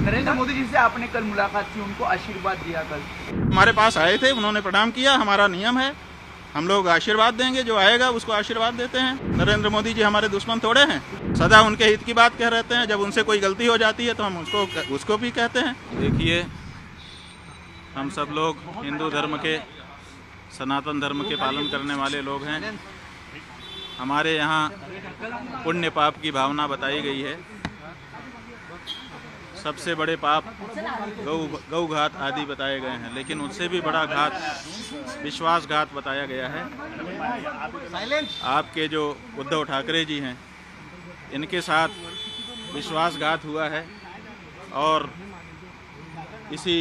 नरेंद्र मोदी जी से आपने कल मुलाकात की, उनको आशीर्वाद दिया कल? हमारे पास आए थे, उन्होंने प्रणाम किया। हमारा नियम है, हम लोग आशीर्वाद देंगे, जो आएगा उसको आशीर्वाद देते हैं। नरेंद्र मोदी जी हमारे दुश्मन थोड़े हैं, सदा उनके हित की बात कह रहते हैं। जब उनसे कोई गलती हो जाती है तो हम उसको भी कहते हैं। देखिए, हम सब लोग हिंदू धर्म के, सनातन धर्म के पालन करने वाले लोग हैं। हमारे यहाँ पुण्य पाप की भावना बताई गई है। सबसे बड़े पाप गौ घात आदि बताए गए हैं, लेकिन उससे भी बड़ा घात विश्वासघात बताया गया है। आपके जो उद्धव ठाकरे जी हैं, इनके साथ विश्वासघात हुआ है और इसी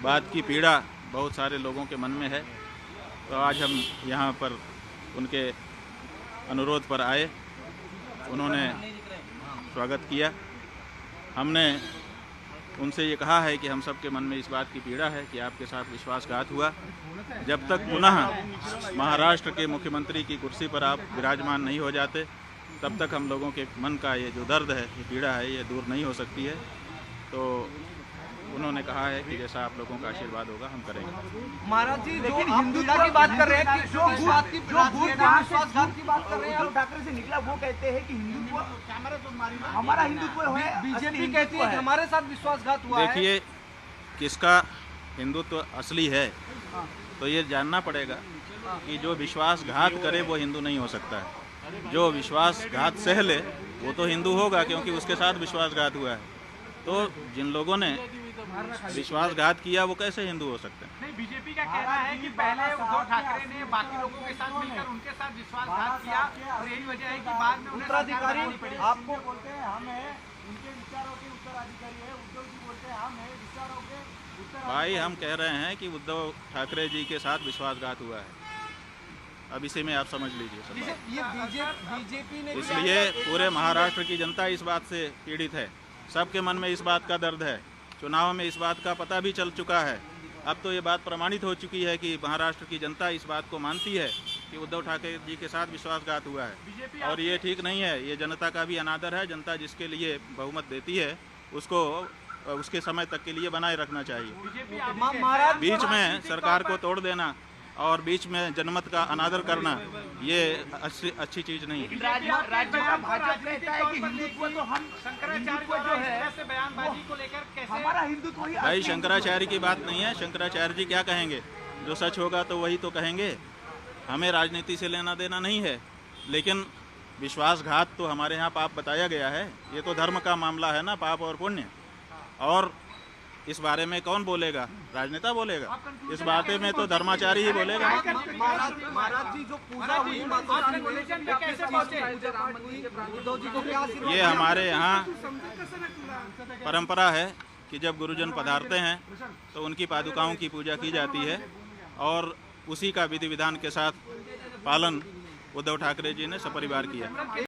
बात की पीड़ा बहुत सारे लोगों के मन में है। तो आज हम यहाँ पर उनके अनुरोध पर आए, उन्होंने स्वागत किया। हमने उनसे ये कहा है कि हम सब के मन में इस बात की पीड़ा है कि आपके साथ विश्वासघात हुआ। जब तक पुनः महाराष्ट्र के मुख्यमंत्री की कुर्सी पर आप विराजमान नहीं हो जाते, तब तक हम लोगों के मन का ये जो दर्द है, ये पीड़ा है, ये दूर नहीं हो सकती है। तो उन्होंने कहा है कि जैसा आप लोगों का आशीर्वाद होगा हम करेंगे। महाराज जी, लेकिन हिंदुत्व की बात कर रहे हैं, जो विश्वासघात की बात कर रहे हैं, उद्धव ठाकरे से निकला, वो कहते हैं कि हिंदुत्व हमारा हिंदुत्व है, बीजेपी कहती है कि हमारे साथ विश्वासघात हुआ है। देखिए, किसका हिंदुत्व असली है तो ये जानना पड़ेगा कि जो विश्वासघात करे वो हिंदू नहीं हो सकता है। जो विश्वासघात सह ले वो तो हिंदू होगा, क्योंकि उसके साथ विश्वासघात हुआ है। तो जिन लोगों ने विश्वासघात किया वो कैसे हिंदू हो सकते हैं? नहीं, बीजेपी का कहना है कि पहले उद्धव ठाकरे ने बाकी लोगों के साथ मिलकर उनके साथ विश्वासघात किया और यही वजह है कि बाद में उत्तराधिकारी आपको बोलते हैं हम हैं, उनके विचारों के उत्तराधिकारी है। उद्धव जी बोलते हैं हम हैं विचारों के उत्तराधिकारी। भाई, हम कह रहे हैं कि उद्धव ठाकरे जी के साथ विश्वासघात हुआ है। अब इसी में आप समझ लीजिए सब बात। ये बीजेपी ने, इसलिए पूरे महाराष्ट्र की जनता इस बात से पीड़ित है। सबके मन में इस बात का दर्द है। चुनाव में इस बात का पता भी चल चुका है। अब तो ये बात प्रमाणित हो चुकी है कि महाराष्ट्र की जनता इस बात को मानती है कि उद्धव ठाकरे जी के साथ विश्वासघात हुआ है, और ये ठीक नहीं है। ये जनता का भी अनादर है। जनता जिसके लिए बहुमत देती है उसको उसके समय तक के लिए बनाए रखना चाहिए। बीच में सरकार को तोड़ देना और बीच में जनमत का अनादर करना, ये अच्छी चीज नहीं है। राज्य का भाजपा कहता है कि हिंदुत्व तो हम शंकराचार्य जो है बयानबाजी को लेकर कैसे हमारा हिंदुत्व ही भाई, शंकराचार्य की बात नहीं है। शंकराचार्य जी क्या कहेंगे? जो सच होगा तो वही तो कहेंगे। हमें राजनीति से लेना देना नहीं है, लेकिन विश्वासघात तो हमारे यहाँ पाप बताया गया है। ये तो धर्म का मामला है ना, पाप और पुण्य। और इस बारे में कौन बोलेगा? राजनेता बोलेगा। इस बारे में तो धर्माचारी ही बोलेगा। महाराज जी, जो पूजा हुई ये हमारे यहाँ परंपरा है कि जब गुरुजन पधारते हैं तो उनकी पादुकाओं की पूजा की जाती है, और उसी का विधि विधान के साथ पालन उद्धव ठाकरे जी ने सपरिवार किया।